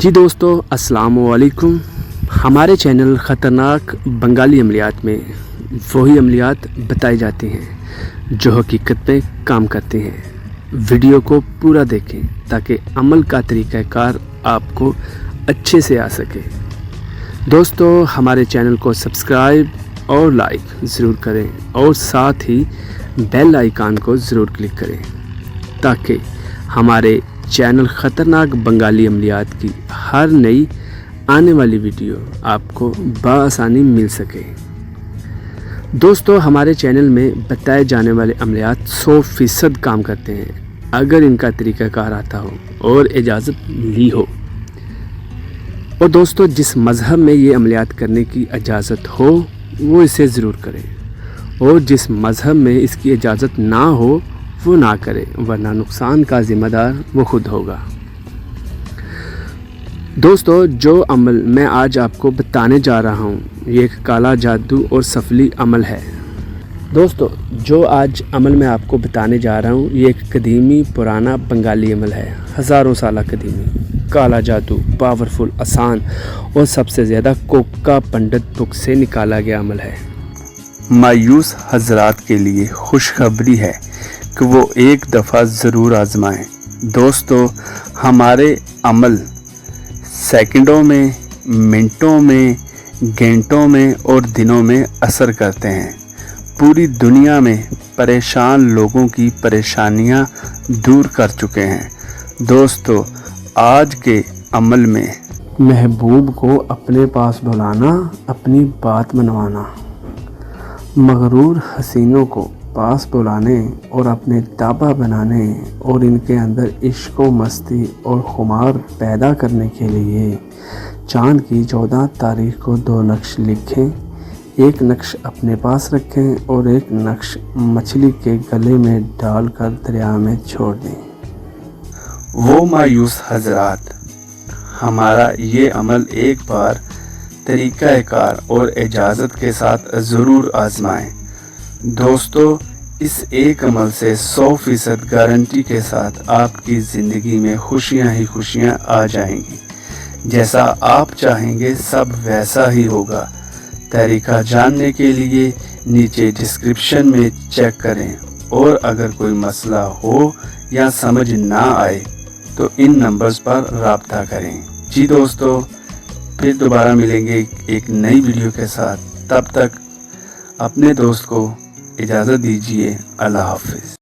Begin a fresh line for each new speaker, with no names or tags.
جی دوستو السلام علیکم۔ ہمارے چینل خطرناک بنگالی عملیات میں وہی عملیات بتائی جاتی ہیں جو حقیقت میں کام کرتے ہیں۔ ویڈیو کو پورا دیکھیں تاکہ عمل کا طریقہ کار آپ کو اچھے سے آ سکے۔ دوستو ہمارے چینل کو سبسکرائب اور لائک ضرور کریں اور ساتھ ہی بیل آئیکن کو ضرور کلک کریں تاکہ ہمارے چینل خطرناک بنگالی عملیات کی ہر نئی آنے والی ویڈیو آپ کو بآسانی مل سکے۔ دوستو ہمارے چینل میں بتائے جانے والے عملیات 100% کام کرتے ہیں اگر ان کا طریقہ کار آتا ہو اور اجازت لی ہو۔ اور دوستو جس مذہب میں یہ عملیات کرنے کی اجازت ہو وہ اسے ضرور کریں اور جس مذہب میں اس کی اجازت نہ ہو وہ نہ کرے ورنہ نقصان کا ذمہ دار وہ خود ہوگا۔ دوستو جو عمل میں آج آپ کو بتانے جا رہا ہوں یہ ایک کالا جادو اور سفلی عمل ہے۔ دوستو جو آج عمل میں آپ کو بتانے جا رہا ہوں یہ ایک قدیمی پرانا بنگالی عمل ہے، ہزاروں سالہ قدیمی کالا جادو، پاورفل، آسان اور سب سے زیادہ کوکا پنڈت بک سے نکالا گیا عمل ہے۔ مایوس حضرات کے لیے خوشخبری ہے کہ وہ ایک دفعہ ضرور آزمائیں۔ دوستو ہمارے عمل سیکنڈوں میں، منٹوں میں، گھنٹوں میں اور دنوں میں اثر کرتے ہیں۔ پوری دنیا میں پریشان لوگوں کی پریشانیاں دور کر چکے ہیں۔ دوستو آج کے عمل میں محبوب کو اپنے پاس بلانا، اپنی بات منوانا، مغرور حسینوں کو پاس بلانے اور اپنے تابع بنانے اور ان کے اندر عشق و مستی اور خمار پیدا کرنے کے لیے چاند کی 14 تاریخ کو 2 نقش لکھیں، ایک نقش اپنے پاس رکھیں اور ایک نقش مچھلی کے گلے میں ڈال کر دریا میں چھوڑ دیں۔ وہ مایوس حضرات ہمارا یہ عمل ایک بار طریقہ کار اور اجازت کے ساتھ ضرور آزمائیں۔ دوستو اس ایک عمل سے 100% گارنٹی کے ساتھ آپ کی زندگی میں خوشیاں ہی خوشیاں آ جائیں گی۔ جیسا آپ چاہیں گے سب ویسا ہی ہوگا۔ طریقہ جاننے کے لیے نیچے ڈسکرپشن میں چیک کریں اور اگر کوئی مسئلہ ہو یا سمجھ نہ آئے تو ان نمبرز پر رابطہ کریں۔ جی دوستو پھر دوبارہ ملیں گے ایک نئی ویڈیو کے ساتھ، تب تک اپنے دوست کو اجازت دیجیے۔ اللہ حافظ۔